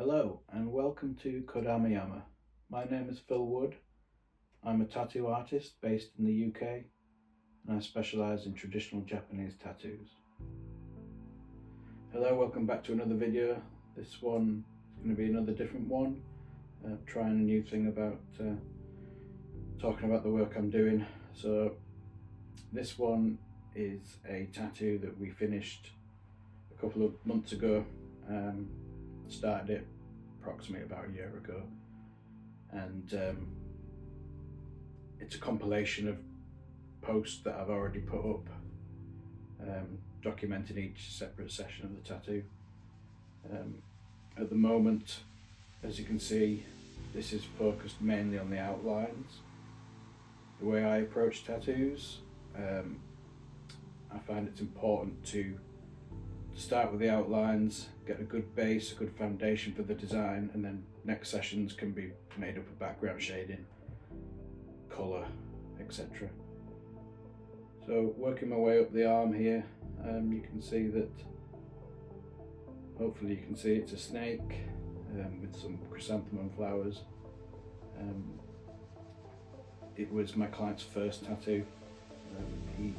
Hello and welcome to Kodamayama. My name is Fil Wood. I'm a tattoo artist based in the UK and I specialise in traditional Japanese tattoos. Hello, welcome back to another video. This one is going to be another different one. Trying a new thing about talking about the work I'm doing. So this one is a tattoo that we finished a couple of months ago. Started it approximately about a year ago, and it's a compilation of posts that I've already put up, documenting each separate session of the tattoo. At the moment, as you can see, this is focused mainly on the outlines. The way I approach tattoos, I find it's important to start with the outlines, get a good base, a good foundation for the design, and then next sessions can be made up of background shading, colour, etc. So working my way up the arm here, you can see that, hopefully you can see it's a snake with some chrysanthemum flowers. It was my client's first tattoo. He'd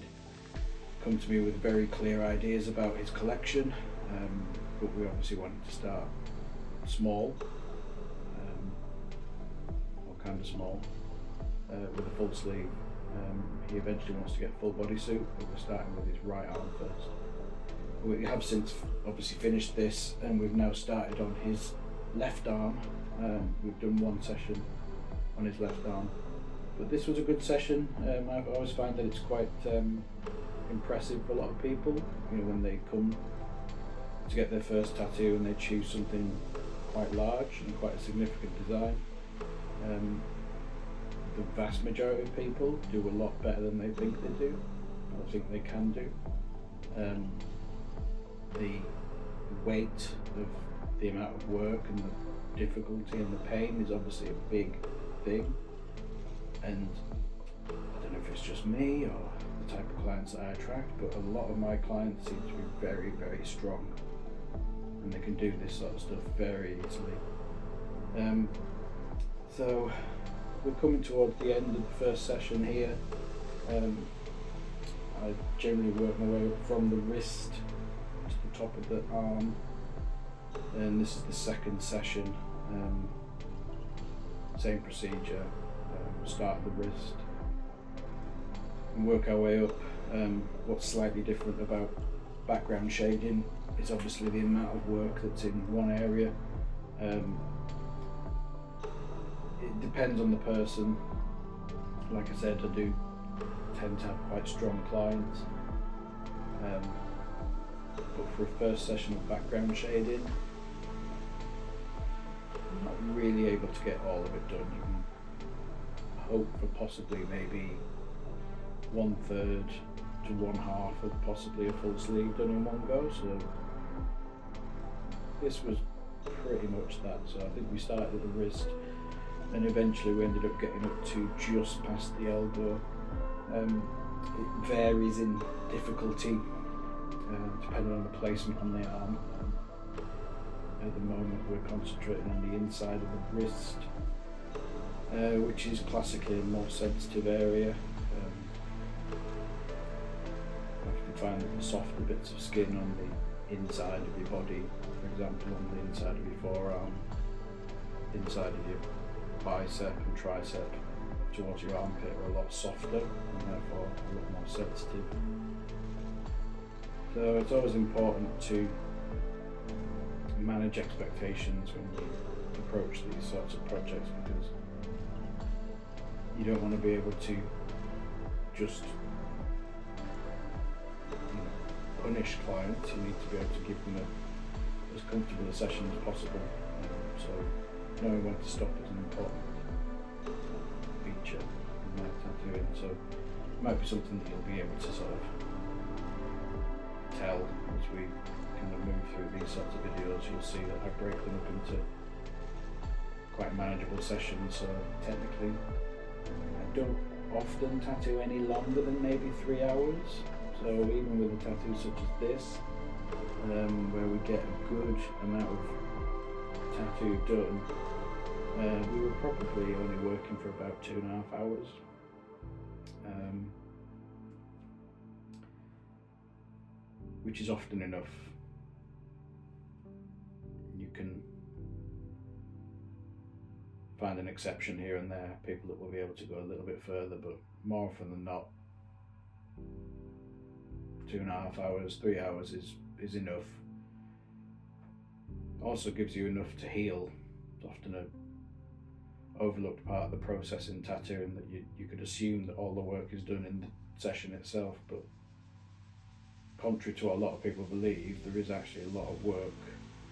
come to me with very clear ideas about his collection, but we obviously wanted to start small, or kind of small, with a full sleeve. He eventually wants to get a full bodysuit, but we're starting with his right arm first. We have since obviously finished this, and we've now started on his left arm. We've done one session on his left arm, but this was a good session. I've always found that it's quite impressive for a lot of people, you know, when they come to get their first tattoo and they choose something quite large and quite a significant design. The vast majority of people do a lot better than they think they do, or think they can do. The weight of the amount of work and the difficulty and the pain is obviously a big thing, and I don't know if it's just me or the type of clients that I attract, but a lot of my clients seem to be very, very strong, and they can do this sort of stuff very easily. So we're coming towards the end of the first session here. I generally work my way up from the wrist to the top of the arm, and this is the second session. Same procedure, start at the wrist and work our way up. What's slightly different about background shading is obviously the amount of work that's in one area. It depends on the person. Like I said, I do tend to have quite strong clients, but for a first session of background shading, I'm not really able to get all of it done. You can hope for possibly maybe 1/3 to 1/2 of possibly a full sleeve done in one go. So this was pretty much that. So I think we started at the wrist, and eventually we ended up getting up to just past the elbow. It varies in difficulty depending on the placement on the arm. At the moment we're concentrating on the inside of the wrist, which is classically a more sensitive area. You can find the softer bits of skin on the inside of your body, for example on the inside of your forearm, inside of your bicep and tricep towards your armpit are a lot softer and therefore a lot more sensitive. So it's always important to manage expectations when you approach these sorts of projects, because you don't want to be able to just punish clients. You need to be able to give them as comfortable a session as possible. So knowing when to stop is an important feature in my tattooing. So it might be something that you'll be able to sort of tell as we kind of move through these sorts of videos. You'll see that I break them up into quite manageable sessions. So technically I don't often tattoo any longer than maybe 3 hours. So even with a tattoo such as this, where we get a good amount of tattoo done, we were probably only working for about 2.5 hours. Which is often enough. You can find an exception here and there, people that will be able to go a little bit further, but more often than not, 2.5 hours, 3 hours is enough. Also gives you enough to heal. It's often a overlooked part of the process in tattooing, that you could assume that all the work is done in the session itself, but contrary to what a lot of people believe, there is actually a lot of work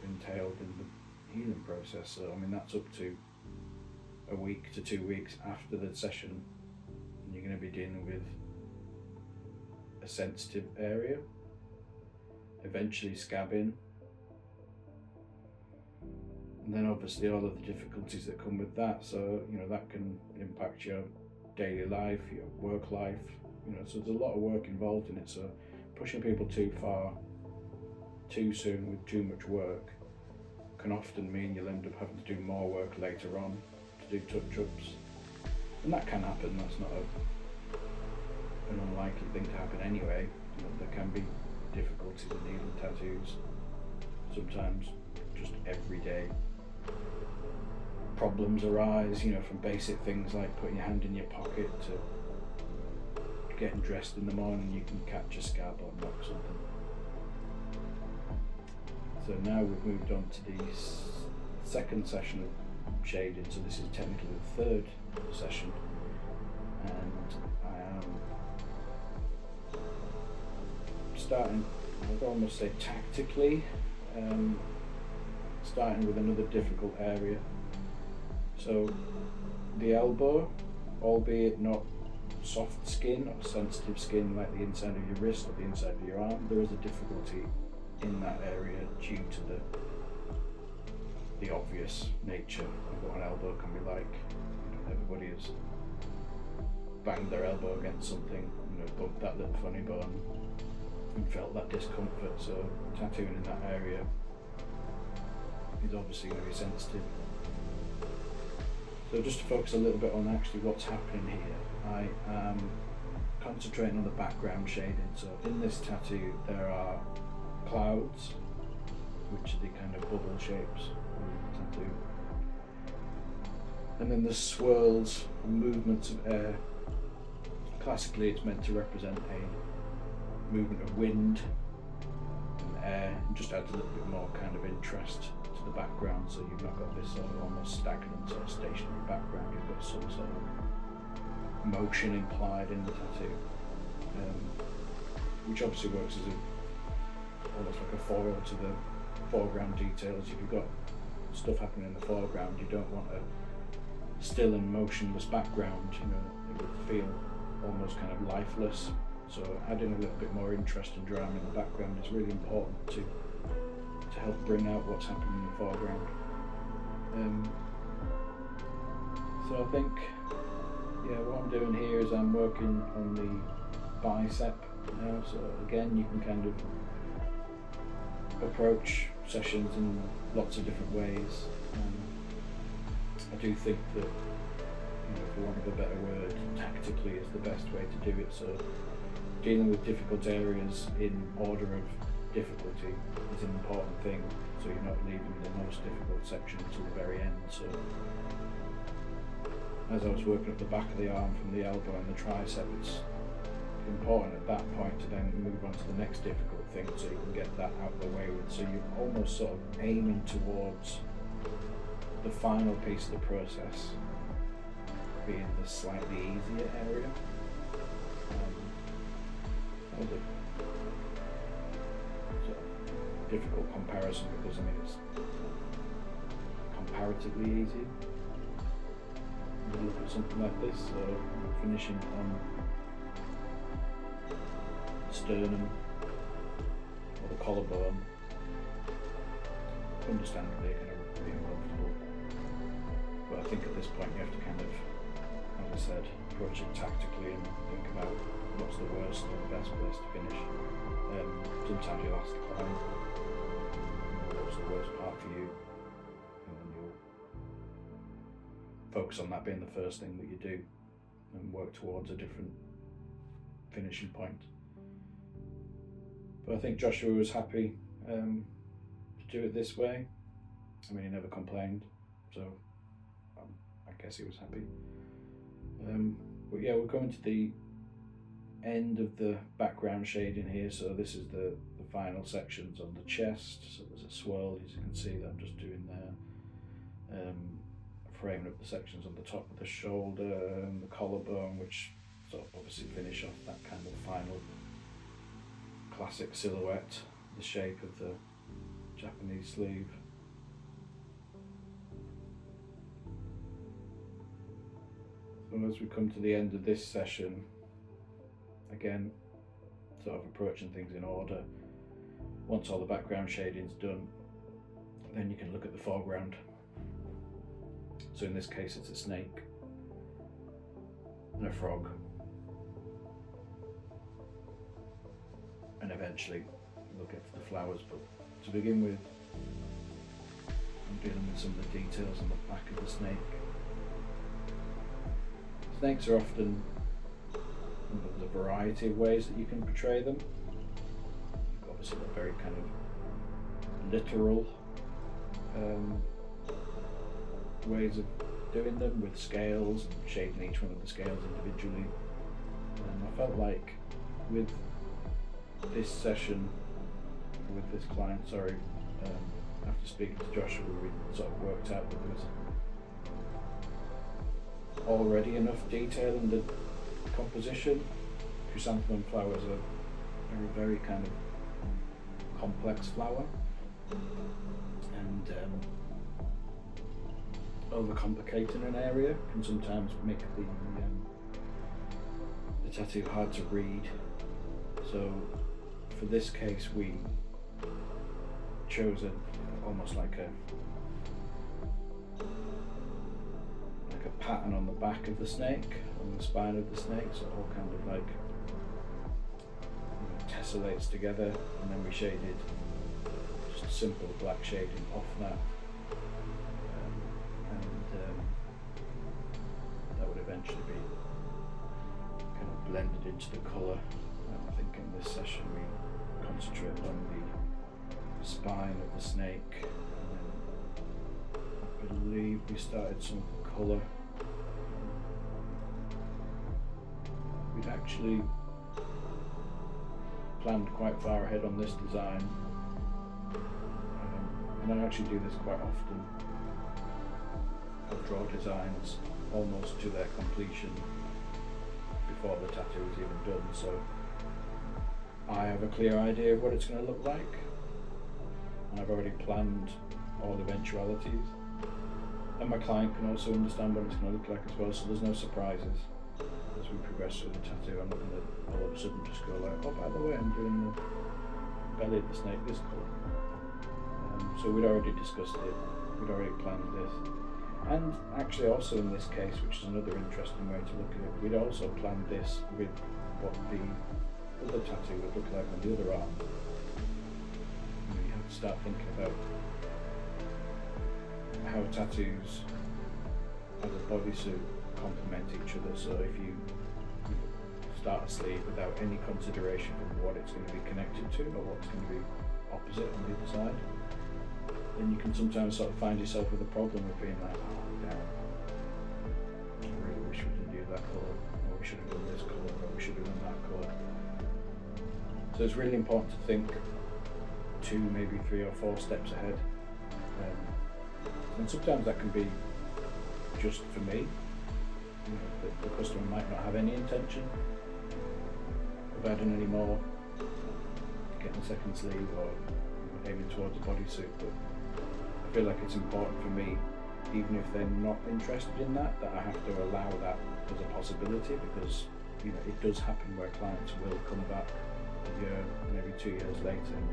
entailed in the healing process. So I mean, that's up to a week to 2 weeks after the session, and you're going to be dealing with a sensitive area, eventually scabbing, and then obviously all of the difficulties that come with that. So you know, that can impact your daily life, your work life, you know, so there's a lot of work involved in it. So pushing people too far too soon with too much work can often mean you'll end up having to do more work later on to do touch-ups, and that can happen. That's not an unlikely thing to happen anyway. You know, there can be difficulties in needle tattoos, sometimes just everyday problems arise, you know, from basic things like putting your hand in your pocket to getting dressed in the morning, you can catch a scab or knock something. So now we've moved on to the second session of shading, so this is technically the third session, and I am starting, I'd almost say tactically, starting with another difficult area. So the elbow, albeit not soft skin or sensitive skin like the inside of your wrist or the inside of your arm, there is a difficulty in that area due to the obvious nature of what an elbow can be like. You know, everybody has banged their elbow against something, you know, bumped that little funny bone and felt that discomfort. So tattooing in that area is obviously going to be sensitive. So just to focus a little bit on actually what's happening here, I am concentrating on the background shading. So in this tattoo there are clouds, which are the kind of bubble shapes of the tattoo, and then the swirls and movements of air. Classically it's meant to represent a movement of wind and air, and just adds a little bit more kind of interest to the background, so you've not got this sort of almost stagnant sort of stationary background, you've got some sort of motion implied in the tattoo, which obviously works as almost like a foil to the foreground details. If you've got stuff happening in the foreground, you don't want a still and motionless background, you know, it would feel almost kind of lifeless. So adding a little bit more interest and drama in the background is really important to help bring out what's happening in the foreground. So I think, yeah, what I'm doing here is I'm working on the bicep now. So again, you can kind of approach sessions in lots of different ways. I do think that, you know, for want of a better word, tactically is the best way to do it. So dealing with difficult areas in order of difficulty is an important thing, so you're not leaving the most difficult section until the very end. So as I was working up the back of the arm from the elbow and the tricep, it's important at that point to then move on to the next difficult thing, so you can get that out of the way with. So you're almost sort of aiming towards the final piece of the process being the slightly easier area. That was a sort of difficult comparison, because I mean it's comparatively easy. You look at something like this, so finishing on the sternum or the collarbone, understandably going to be uncomfortable. But I think at this point you have to kind of, as I said, approach it tactically and think about what's the worst or the best place to finish. Sometimes you'll ask the client, what's the worst part for you, and focus on that being the first thing that you do and work towards a different finishing point. But I think Joshua was happy to do it this way. I mean, he never complained, so I guess he was happy. But yeah, we're coming to the end of the background shading here. So this is the final sections on the chest. So there's a swirl, as you can see, that I'm just doing there. Framing up the sections on the top of the shoulder and the collarbone, which sort of obviously finish off that kind of final classic silhouette, the shape of the Japanese sleeve. So as we come to the end of this session, again, sort of approaching things in order. Once all the background shading's done, then you can look at the foreground. So in this case it's a snake and a frog, and eventually we'll get to the flowers, but to begin with I'm dealing with some of the details on the back of the snake. Snakes are often, there's a variety of ways that you can portray them. You've obviously got very kind of literal ways of doing them, with scales and shading each one of the scales individually. And I felt like with this session, with this client, after speaking to Joshua, we sort of worked out that there was already enough detail in the composition. Chrysanthemum flowers are a very kind of complex flower, and overcomplicating an area can sometimes make the tattoo hard to read. So for this case we chose almost like a pattern on the back of the snake, on the spine of the snake, so it all kind of like tessellates together, and then we shaded just a simple black shading off that. That would eventually be kind of blended into the colour. I think in this session we concentrated on the spine of the snake, and then I believe we started some of the colour. We'd actually planned quite far ahead on this design, and I actually do this quite often. I'll draw designs almost to their completion before the tattoo is even done, so I have a clear idea of what it's going to look like, and I've already planned all eventualities, and my client can also understand what it's going to look like as well, so there's no surprises as we progress through the tattoo. I'm not going to all of a sudden just go like, oh, by the way, I'm doing the belly of the snake this colour. So we'd already discussed it, we'd already planned this. And actually also in this case, which is another interesting way to look at it, we'd also planned this with what the other tattoo would look like on the other arm. You have to start thinking about how tattoos as a bodysuit complement each other. So if you start a sleeve without any consideration for what it's going to be connected to or what's going to be opposite on the other side, then you can sometimes sort of find yourself with a problem of being like, oh damn, I really wish we didn't do that colour, or we should have done this colour, or we should have done that colour. So it's really important to think 2, maybe 3 or 4 steps ahead. And sometimes that can be just for me. The customer might not have any intention of adding any more, getting a second sleeve or aiming towards a bodysuit, but I feel like it's important for me, even if they're not interested in that I have to allow that as a possibility, because it does happen where clients will come back a year, maybe 2 years later and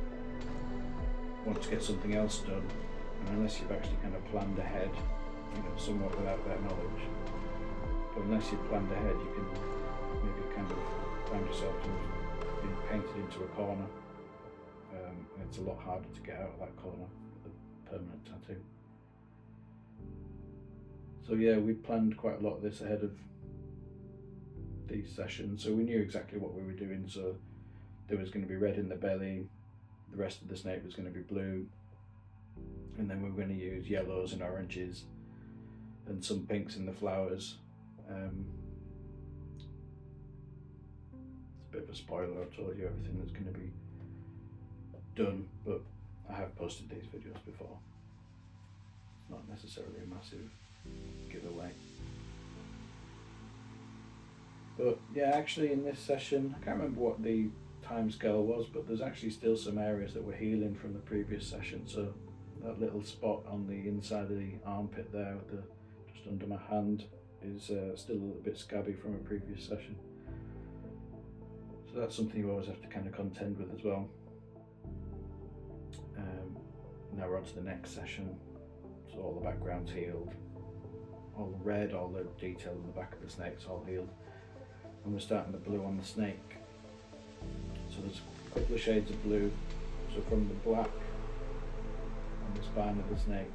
want to get something else done, and unless you've actually kind of planned ahead, somewhat without their knowledge, but unless you've planned ahead, you can maybe kind of find yourself to have been painted into a corner. And it's a lot harder to get out of that corner with a permanent tattoo. So yeah, we planned quite a lot of this ahead of these sessions, so we knew exactly what we were doing. So there was going to be red in the belly, the rest of the snake was going to be blue, and then we were going to use yellows and oranges and some pinks in the flowers. It's a bit of a spoiler, I've told you everything that's going to be done, but I have posted these videos before. It's not necessarily a massive giveaway. But yeah, actually in this session, I can't remember what the time scale was, but there's actually still some areas that were healing from the previous session. So that little spot on the inside of the armpit there, just under my hand, is still a little bit scabby from a previous session. So that's something you always have to kind of contend with as well. Now we're on to the next session. So all the background's healed, all the red, all the detail in the back of the snake's all healed. And we're starting the blue on the snake. So there's a couple of shades of blue. So from the black on the spine of the snake,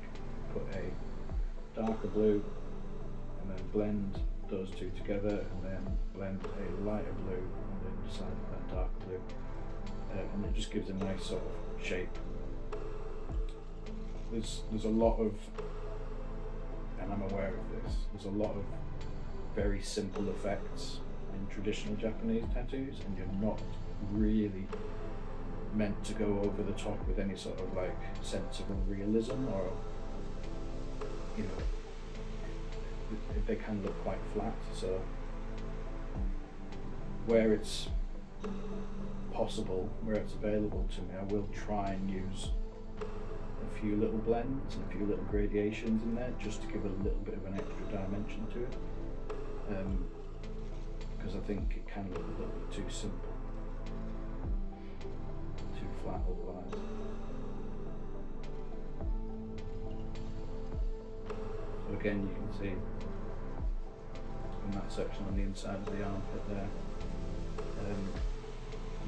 put a darker blue, and then blend those two together, and then blend a lighter blue on the underside of that darker blue. And it just gives a nice sort of shape. There's a lot of, and I'm aware of this, there's a lot of very simple effects in traditional Japanese tattoos, and you're not really meant to go over the top with any sort of like sense of realism, or you know, they can look quite flat. So where it's possible, where it's available to me, I will try and use a few little blends and a few little gradations in there, just to give it a little bit of an extra dimension to it, because I think it can look a little bit too simple, too flat otherwise. So again, you can see in that section on the inside of the armpit there,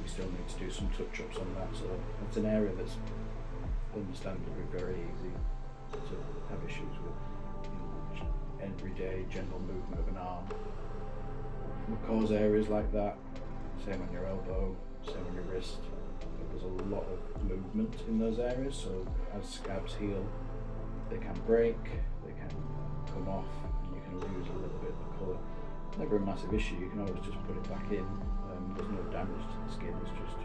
we still need to do some touch-ups on that. So it's an area that's understandably very easy to have issues with. You know, everyday general movement of an arm will cause areas like that. Same on your elbow, same on your wrist. But there's a lot of movement in those areas, so as scabs heal, they can break, they can come off, and you can lose a little bit of the colour. Never a massive issue, you can always just put it back in. There's no damage to the skin, it's just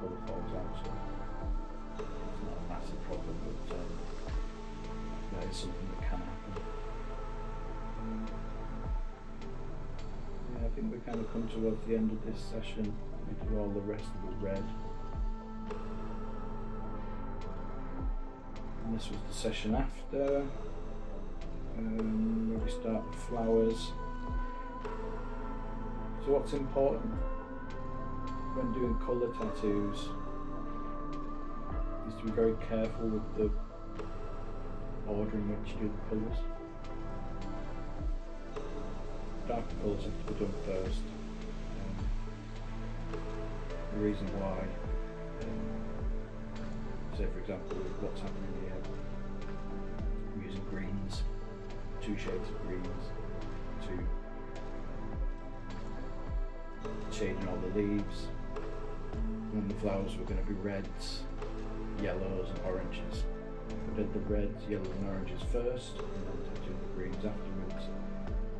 colour falls out, so it's not a massive problem, but that is something that can happen. Yeah, I think we kind of come towards the end of this session. We do all the rest of the red. And this was the session after, where we start the flowers. So what's important when doing colour tattoos is to be very careful with the order in which you do the colours. Darker colours have to be done first. The reason why, say for example, what's happening here, I'm using greens, 2 shades of greens to shading all the leaves, and the flowers were going to be reds, yellows and oranges. If I did the reds, yellows and oranges first, and then do the greens afterwards,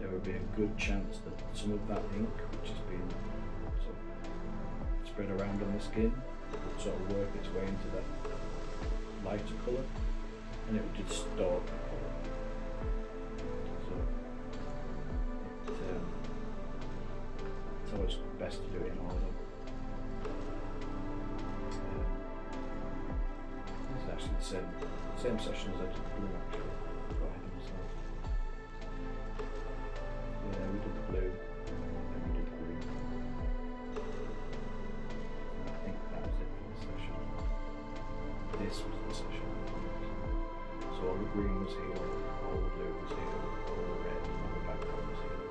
there would be a good chance that some of that ink, which has been sort of spread around on the skin, would sort of work its way into that lighter colour, and it would distort the colour. So it's always best to do it in order. This is actually the same session as I did the blue, actually. Got ahead of myself. Yeah, we did the blue, then we did the green. And I think that was it for this session. This was the session. So all the green was here, all the blue was here, all the red, all the background was here.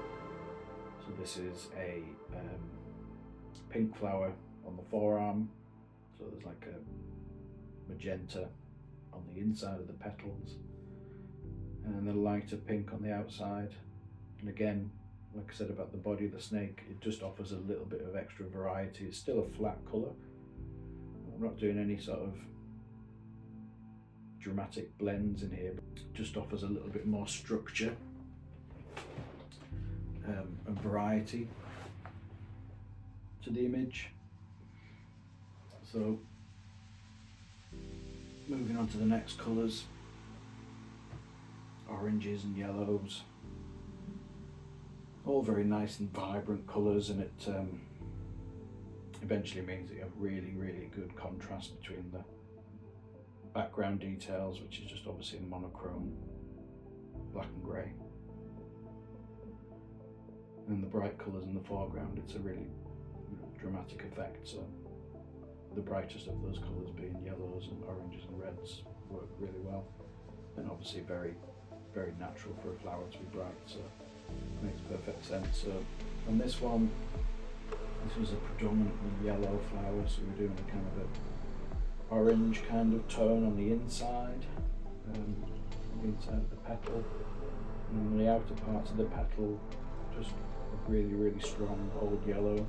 So this is a pink flower on the forearm. So there's like a magenta on the inside of the petals, and then a lighter pink on the outside. And again, like I said about the body of the snake, it just offers a little bit of extra variety. It's still a flat colour. I'm not doing any sort of dramatic blends in here, but it just offers a little bit more structure and variety to the image. So moving on to the next colours, oranges and yellows, all very nice and vibrant colours, and it eventually means that you have really good contrast between the background details, which is just obviously monochrome black and grey, and the bright colours in the foreground. It's a really dramatic effect. So the brightest of those colours being yellows and oranges and reds work really well, and obviously very natural for a flower to be bright, so it makes perfect sense. So on this one, this was a predominantly yellow flower, so we're doing a kind of a orange kind of tone on the inside, of the petal, and on the outer parts of the petal just a really strong bold yellow.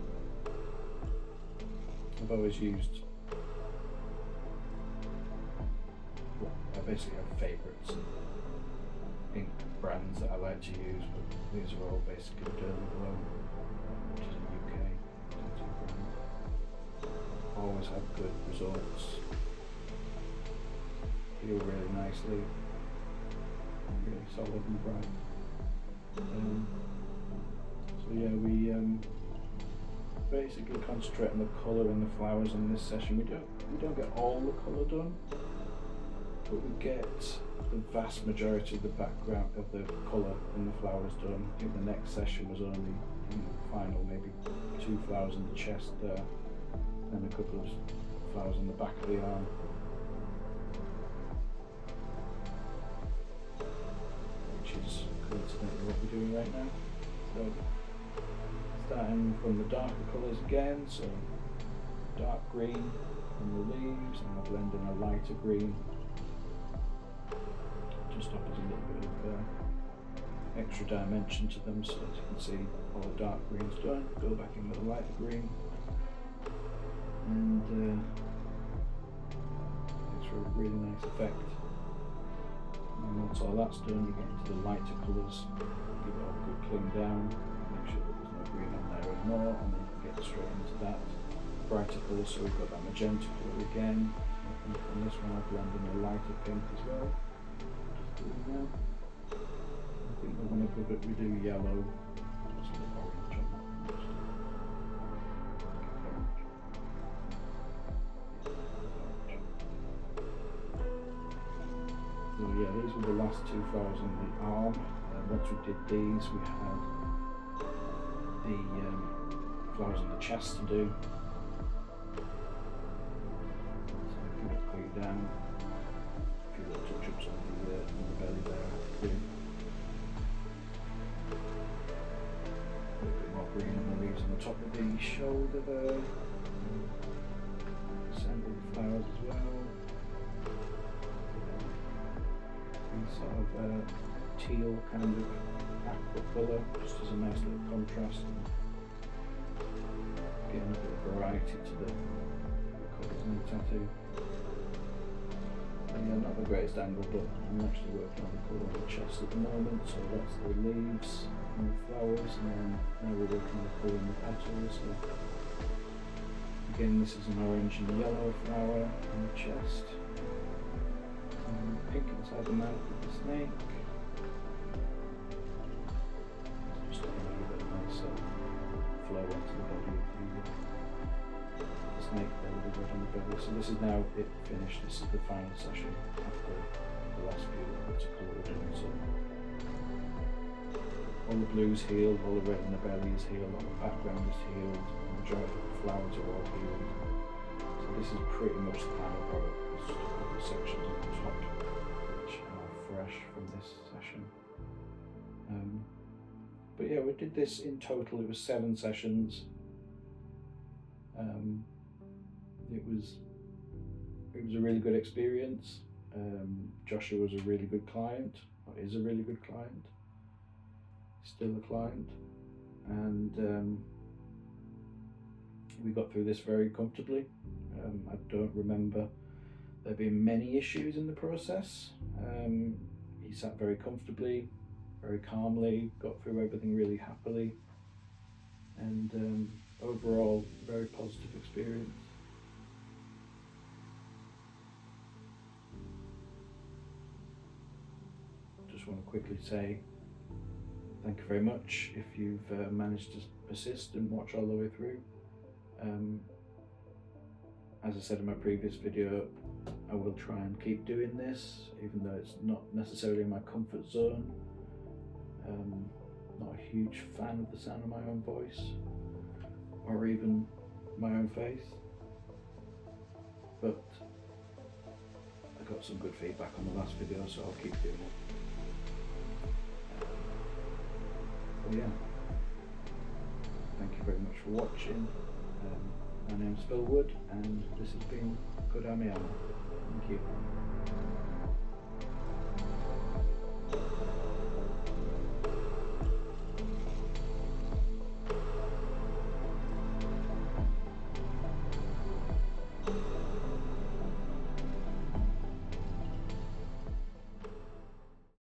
I've always used, I basically have favourites and ink brands that I like to use, but these are all basically Dermaglow, which is a UK tattoo brand. Always have good results, feel really nicely, really solid and bright. So yeah, we basically concentrate on the colour in the flowers in this session. We don't get all the colour done, but we get the vast majority of the background of the colour in the flowers done. I think the next session was only final, maybe 2 flowers in the chest there, and a couple of flowers on the back of the arm. Which is coincidentally what we're doing right now. So starting from the darker colours again, so dark green on the leaves, and I'll blend in a lighter green. Just offers a little bit of extra dimension to them, so as you can see all the dark green's done. Go back in with a lighter green, and it's a really nice effect. And once all that's done, you get into the lighter colours, give it all a good clean down, make sure that there's no green on there anymore, and then you can get straight into that brighter colour. So we've got that magenta colour again. I think on this one I blend in a lighter pink as well. Just doing that. I think the one above it we do yellow. Just a bit orange on that one. So yeah, these were the last 2 flowers on the arm. Once we did these, we had the flowers on the chest to do. So give it clean down. A few little touch-ups on the belly there. A little bit more green on the leaves on the top of the shoulder there. Assemble the flowers as well. Sort of teal kind of aqua colour, just as a nice little contrast, and getting a bit of variety to the colours in the tattoo. And yeah, not the greatest angle, but I'm actually working on the colour on the chest at the moment, so that's the leaves and the flowers, and then now we're working on the colour in the petals. So again, this is an orange and yellow flower on the chest. Pink inside the mouth of the snake. Just a little bit of nice flow onto the body of the snake there with the red on the belly. So this is now it finished. This is the final session after the last few bits of colour we're doing. So all the blue's healed, all the red in the belly is healed, all the background is healed, the majority of the flowers are all healed. So this is pretty much the final product. There's just a couple of sections on the top fresh from this session. But yeah, we did this in total, it was 7 sessions. It was a really good experience. Joshua was a really good client. is a really good client, still a client, and we got through this very comfortably. I don't remember there being many issues in the process. He sat very comfortably, very calmly, got through everything really happily, and overall, very positive experience. Just want to quickly say thank you very much if you've managed to persist and watch all the way through. As I said in my previous video, I will try and keep doing this, even though it's not necessarily my comfort zone. Not a huge fan of the sound of my own voice, or even my own face, but I got some good feedback on the last video, so I'll keep doing it. So yeah, thank you very much for watching. My name's Fil Wood, and this has been Kodamiama. Thank you.